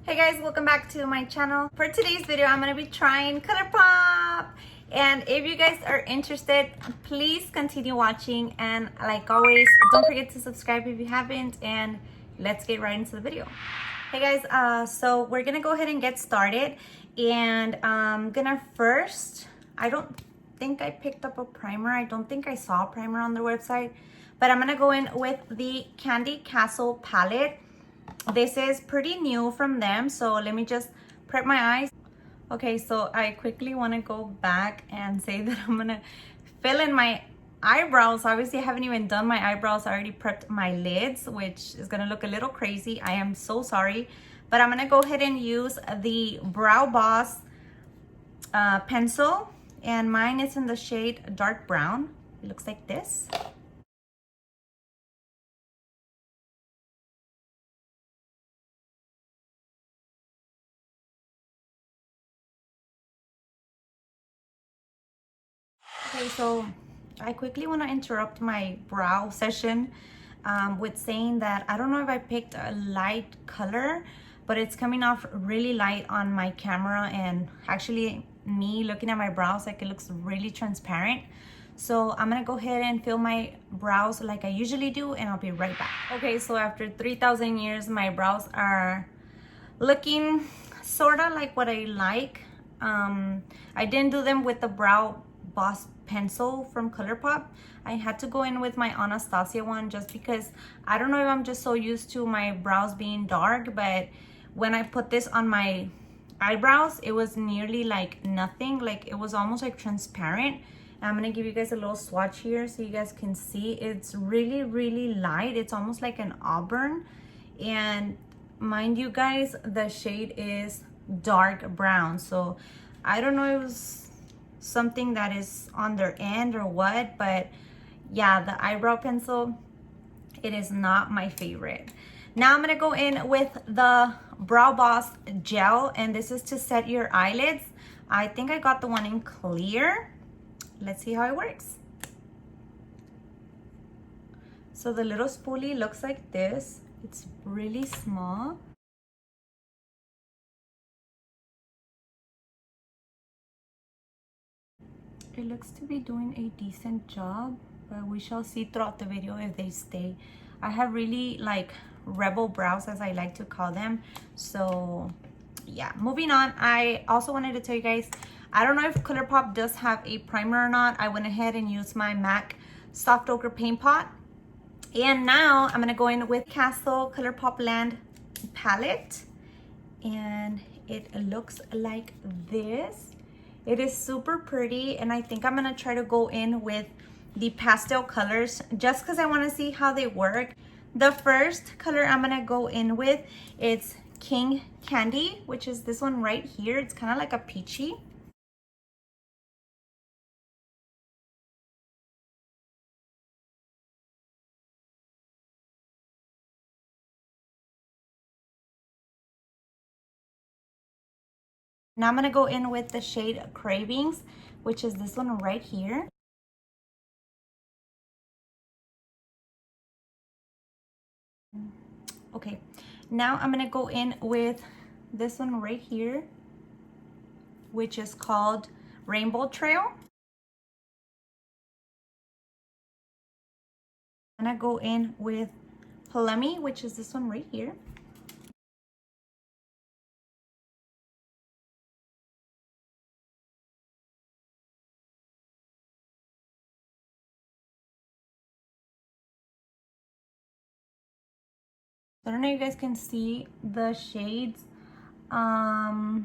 Hey guys, welcome back to my channel. For today's video, I'm going to be trying Colourpop. And if you guys are interested, please continue watching. And like always, don't forget to subscribe if you haven't. And let's get right into the video. Hey guys, so we're going to go ahead and get started. And I'm going to first, I don't think I picked up a primer. I don't think I saw a primer on their website. But I'm going to go in with the Candy Castle palette. This is pretty new from them, so let me just prep my eyes. Okay, so I quickly want to go back and say that I'm gonna fill in my eyebrows. Obviously, I haven't even done my eyebrows. I already prepped my lids, which is gonna look a little crazy. I am so sorry, but I'm gonna go ahead and use the Brow Boss pencil, and mine is in the shade dark brown. It looks like this. Okay, so I quickly want to interrupt my brow session with saying that I don't know if I picked a light color, but it's coming off really light on my camera, and actually me looking at my brows, like, it looks really transparent. So I'm gonna go ahead and fill my brows like I usually do, and I'll be right back. Okay, so after 3,000 years, my brows are looking sort of like what I like. I didn't do them with the Brow Boss pencil from Colourpop. I had to go in with my Anastasia one just because I don't know if I'm just so used to my brows being dark, but when I put this on my eyebrows, it was nearly like nothing. Like, it was almost like transparent. I'm gonna give you guys a little swatch here so you guys can see. It's really light. It's almost like an auburn, and mind you guys, the shade is dark brown. So I don't know if it was something that is on their end or what, but yeah, the eyebrow pencil, it is not my favorite. Now I'm gonna go in with the Brow Boss gel, and this is to set your eyelids. I think I got the one in clear. Let's see how it works. So the little spoolie looks like this. It's really small. It looks to be doing a decent job, but we shall see throughout the video if they stay. I have really like rebel brows, as I like to call them. So yeah, moving on. I also wanted to tell you guys, I don't know if Colourpop does have a primer or not. I went ahead and used my MAC Soft Ochre Paint Pot. And now I'm gonna go in with Castle Colourpop Land palette. And it looks like this. It is super pretty, and I think I'm gonna try to go in with the pastel colors just because I want to see how they work. The first color I'm gonna go in with, it's King Candy, which is this one right here. It's kind of like a peachy. Now I'm gonna go in with the shade Cravings, which is this one right here. Okay, now I'm gonna go in with this one right here, which is called Rainbow Trail. I'm gonna go in with Plummy, which is this one right here. I don't know if you guys can see the shades. Yeah,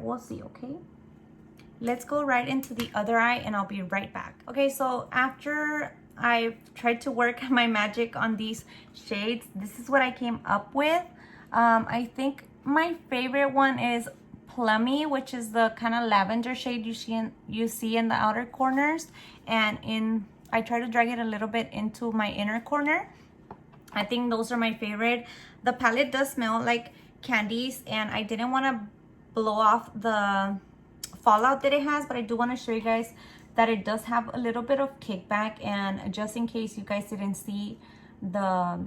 we'll see, okay? Let's go right into the other eye, and I'll be right back. Okay, so after I've tried to work my magic on these shades, this is what I came up with. I think my favorite one is Plummy, which is the kind of lavender shade you see in the outer corners, and I try to drag it a little bit into my inner corner. I think those are my favorite. The palette does smell like candies, and I didn't want to blow off the fallout that it has, but I do want to show you guys that it does have a little bit of kickback. And just in case you guys didn't see the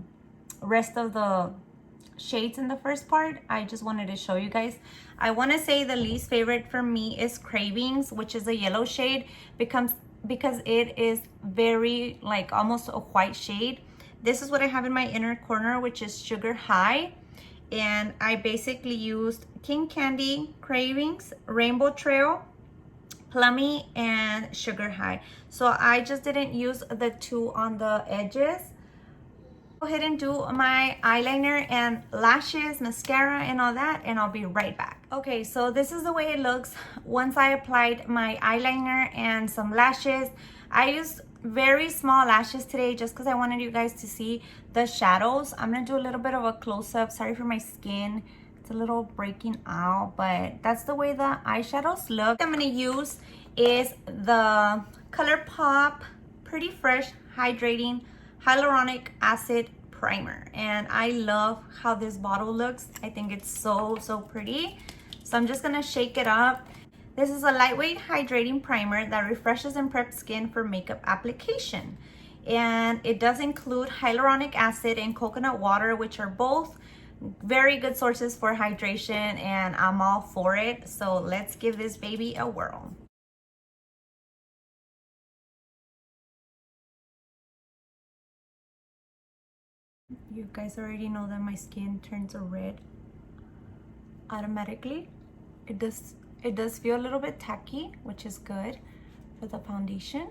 rest of the shades in the first part. I just wanted to show you guys. I want to say the least favorite for me is Cravings, which is a yellow shade, because it is very like almost a white shade. This is what I have in my inner corner, which is Sugar High. And I basically used King Candy, Cravings, Rainbow Trail, Plummy, and Sugar High. So I just didn't use the two on the edges. Go ahead and do my eyeliner and lashes, mascara, and all that, and I'll be right back. Okay, so this is the way it looks once I applied my eyeliner and some lashes. I used very small lashes today just because I wanted you guys to see the shadows. I'm gonna do a little bit of a close-up. Sorry for my skin, it's a little breaking out, but that's the way the eyeshadows look. What I'm gonna use is the Colourpop Pretty Fresh Hydrating Hyaluronic Acid Primer, and I love how this bottle looks. I think it's so pretty. So I'm just gonna shake it up. This is a lightweight hydrating primer that refreshes and preps skin for makeup application, and it does include hyaluronic acid and coconut water, which are both very good sources for hydration, and I'm all for it. So let's give this baby a whirl. You guys already know that my skin turns red automatically. It does feel a little bit tacky, which is good for the foundation.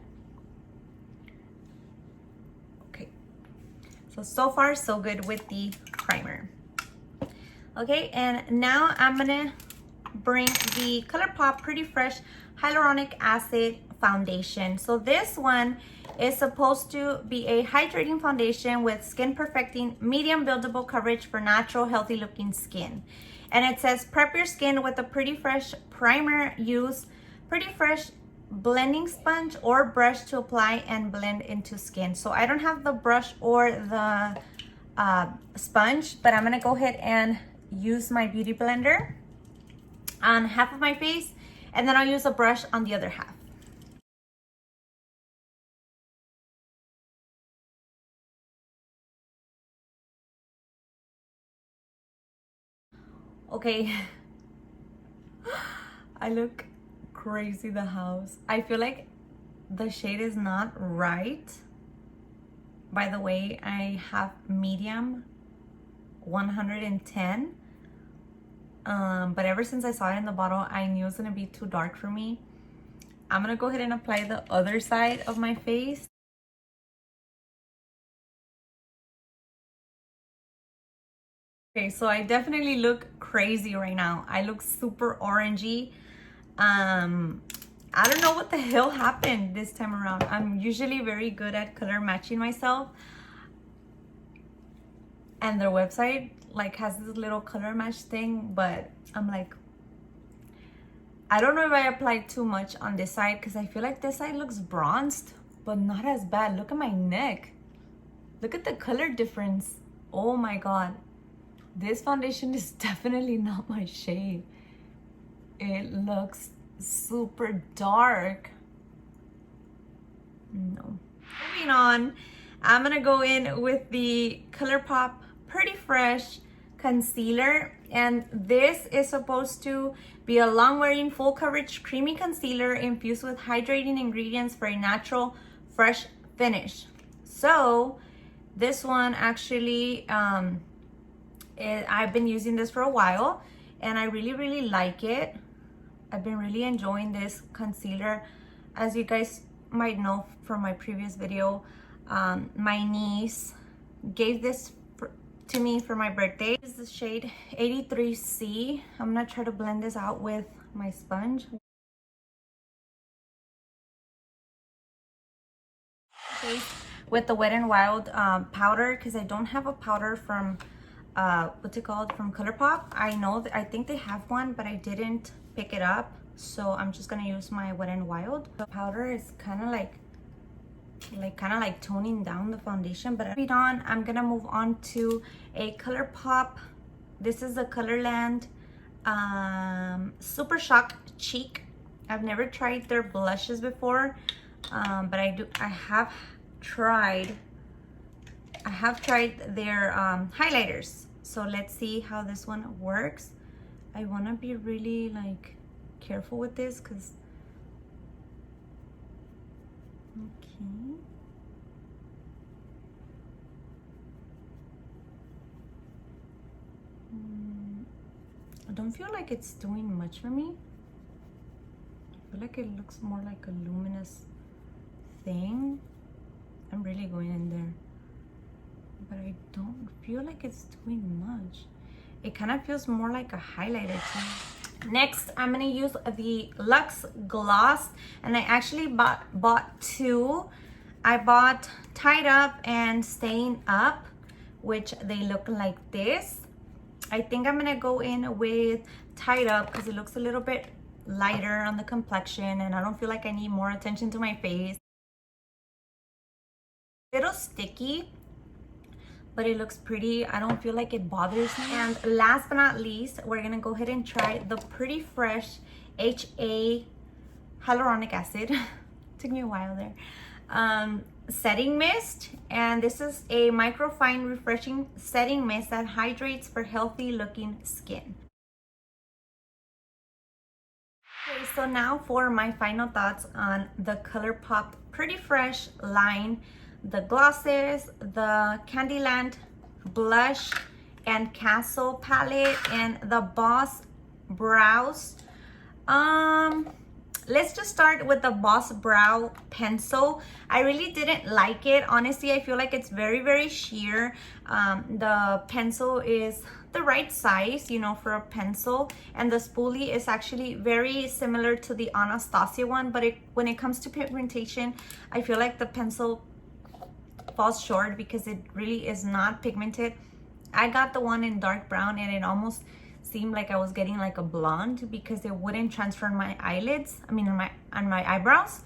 Okay, so far so good with the primer. Okay, and now I'm gonna bring the Colourpop Pretty Fresh Hyaluronic Acid Foundation. So this one is supposed to be a hydrating foundation with skin perfecting medium buildable coverage for natural healthy looking skin. And it says prep your skin with a Pretty Fresh primer. Use Pretty Fresh blending sponge or brush to apply and blend into skin. So I don't have the brush or the sponge, but I'm gonna go ahead and use my beauty blender on half of my face, and then I'll use a brush on the other half. Okay, I look crazy the house. I feel like the shade is not right. By the way, I have medium 110. But ever since I saw it in the bottle, I knew it was gonna be too dark for me. I'm gonna go ahead and apply the other side of my face. Okay, so I definitely look crazy right now. I look super orangey. I don't know what the hell happened this time around. I'm usually very good at color matching myself, and their website like has this little color match thing, but I'm like, I don't know if I applied too much on this side, because I feel like this side looks bronzed, but not as bad. Look at my neck. Look at the color difference. Oh my god. This foundation is definitely not my shade. It looks super dark. No. Moving on, I'm gonna go in with the Colourpop Pretty Fresh Concealer, and this is supposed to be a long-wearing, full coverage, creamy concealer infused with hydrating ingredients for a natural, fresh finish. So this one actually, I've been using this for a while, and I really like it. I've been really enjoying this concealer. As you guys might know from my previous video, my niece gave this to me for my birthday. This is the shade 83C. I'm gonna try to blend this out with my sponge. Okay, with the Wet n Wild powder, because I don't have a powder from what's it called, from Colourpop. I think they have one, but I didn't pick it up, so I'm just gonna use my Wet n Wild. The powder is kind of like toning down the foundation, but I'm gonna move on to a Colourpop. This is the Colourland Super Shock Cheek. I've never tried their blushes before, but I have tried their highlighters. So let's see how this one works. I want to be really like careful with this because okay. I don't feel like it's doing much for me. I feel like it looks more like a luminous thing. I'm really going in there, but I don't feel like it's doing much. It kind of feels more like a highlighter to me. Next, I'm gonna use the Luxe Gloss, and I actually bought two. I bought Tied Up and Staying Up, which they look like this. I think I'm gonna go in with Tied Up because it looks a little bit lighter on the complexion, and I don't feel like I need more attention to my face. A little sticky, but it looks pretty. I don't feel like it bothers me. And last but not least, we're gonna go ahead and try the Pretty Fresh HA Hyaluronic Acid. Took me a while there. Setting mist, and this is a microfine refreshing setting mist that hydrates for healthy looking skin. Okay, so now for my final thoughts on the Colourpop Pretty Fresh line, the glosses, the Candyland blush and Castle palette, and the Boss brows. Let's just start with the Boss Brow Pencil. I really didn't like it. Honestly, I feel like it's very, very sheer. The pencil is the right size, you know, for a pencil. And the spoolie is actually very similar to the Anastasia one. But when it comes to pigmentation, I feel like the pencil falls short because it really is not pigmented. I got the one in dark brown, and it almost seemed like I was getting like a blonde because it wouldn't transfer on my eyelids, I mean on my eyebrows.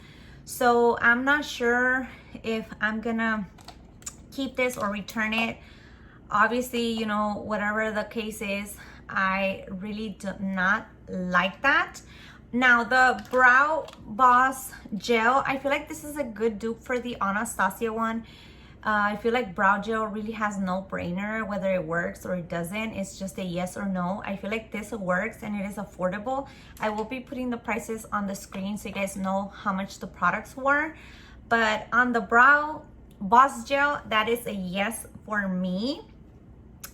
So I'm not sure if I'm gonna keep this or return it. Obviously, you know, whatever the case is, I really do not like that. Now the Brow Boss gel, I feel like this is a good dupe for the Anastasia one. I feel like brow gel really has no brainer whether it works or it doesn't. It's just a yes or no. I feel like this works and it is affordable. I will be putting the prices on the screen so you guys know how much the products were. But on the Brow Boss gel, that is a yes for me.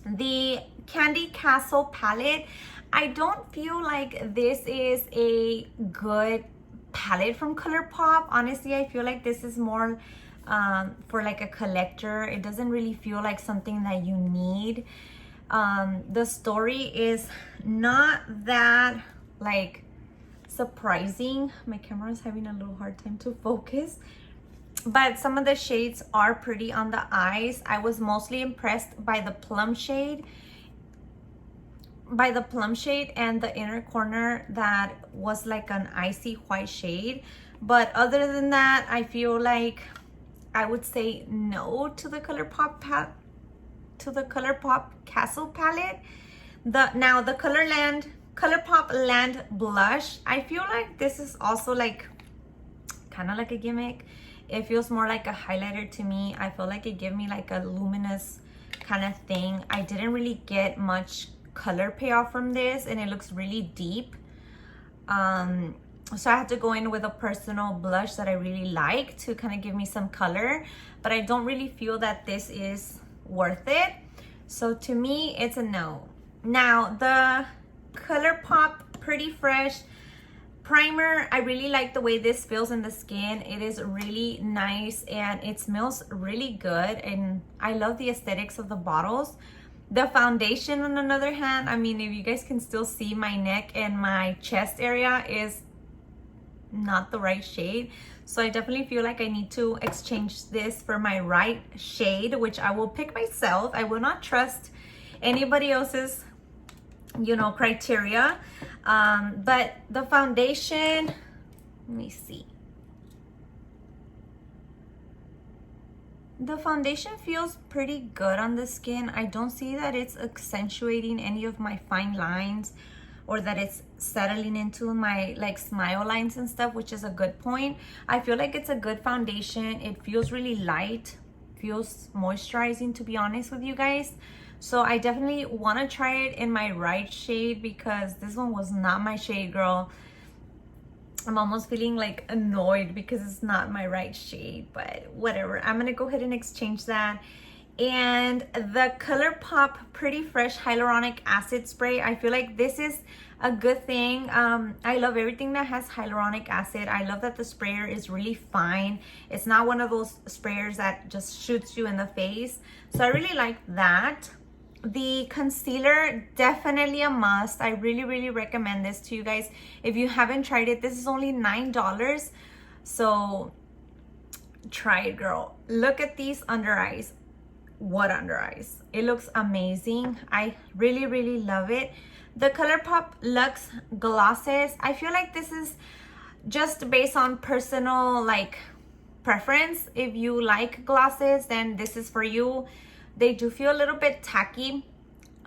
The Candy Castle palette, I don't feel like this is a good palette from Colourpop. Honestly, I feel like this is more for like a collector. It doesn't really feel like something that you need. The story is not that like surprising. My camera is having a little hard time to focus, but some of the shades are pretty on the eyes. I was mostly impressed by the plum shade and the inner corner that was like an icy white shade. But other than that, I feel like I would say no to the Colourpop Castle palette. Now the Colourpop Land blush, I feel like this is also like kind of like a gimmick. It feels more like a highlighter to me. I feel like it gave me like a luminous kind of thing. I didn't really get much color payoff from this, and it looks really deep. So I had to go in with a personal blush that I really like to kind of give me some color, but I don't really feel that this is worth it. So to me, it's a no. Now the Colourpop Pretty Fresh primer, I really like the way this feels in the skin. It is really nice and it smells really good, and I love the aesthetics of the bottles. The foundation, on the other hand, I mean, if you guys can still see, my neck and my chest area is not the right shade. So I definitely feel like I need to exchange this for my right shade, which I will pick myself. I will not trust anybody else's, you know, criteria. But the foundation, let me see. The foundation feels pretty good on the skin. I don't see that it's accentuating any of my fine lines or that it's settling into my like smile lines and stuff, which is a good point. I feel like it's a good foundation. It feels really light, feels moisturizing, to be honest with you guys. So I definitely want to try it in my right shade because this one was not my shade, girl. I'm almost feeling like annoyed because it's not my right shade, but whatever. I'm gonna go ahead and exchange that. And the Colourpop Pretty Fresh Hyaluronic Acid Spray, I feel like this is a good thing. I love everything that has hyaluronic acid. I love that the sprayer is really fine. It's not one of those sprayers that just shoots you in the face. So I really like that. The concealer, definitely a must. I really recommend this to you guys. If you haven't tried it, this is only $9. So try it, girl. Look at these under eyes. What under eyes? It looks amazing. I really love it. The Colourpop Luxe glosses, I feel like this is just based on personal like preference. If you like glosses, then this is for you. They do feel a little bit tacky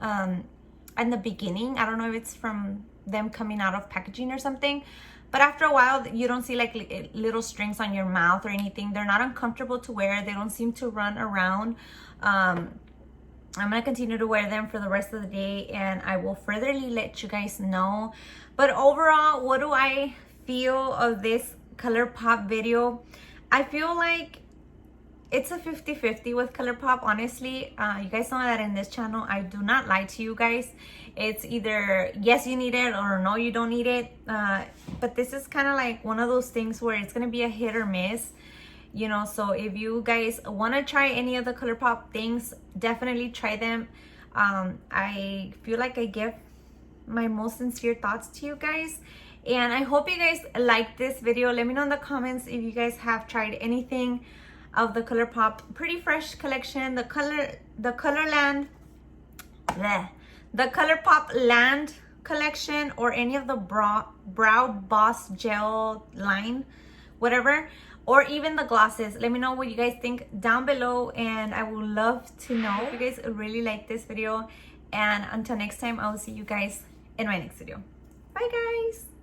in the beginning. I don't know if it's from them coming out of packaging or something, but after a while you don't see like little strings on your mouth or anything. They're not uncomfortable to wear. They don't seem to run around. I'm gonna continue to wear them for the rest of the day, and I will furtherly let you guys know. But overall, what do I feel of this Colourpop video? I feel like it's a 50-50 with Colourpop, honestly. You guys know that in this channel, I do not lie to you guys. It's either yes, you need it, or no, you don't need it. But this is kind of like one of those things where it's gonna be a hit or miss. You know, so if you guys want to try any of the Colourpop things, definitely try them. I feel like I give my most sincere thoughts to you guys, and I hope you guys like this video. Let me know in the comments if you guys have tried anything of the Colourpop Pretty Fresh collection, the Colourland, the Colourpop Land collection, or any of the Brow Boss Gel line, whatever, or even the glosses. Let me know what you guys think down below, and I would love to know if you guys really like this video. And until next time, I will see you guys in my next video. Bye guys.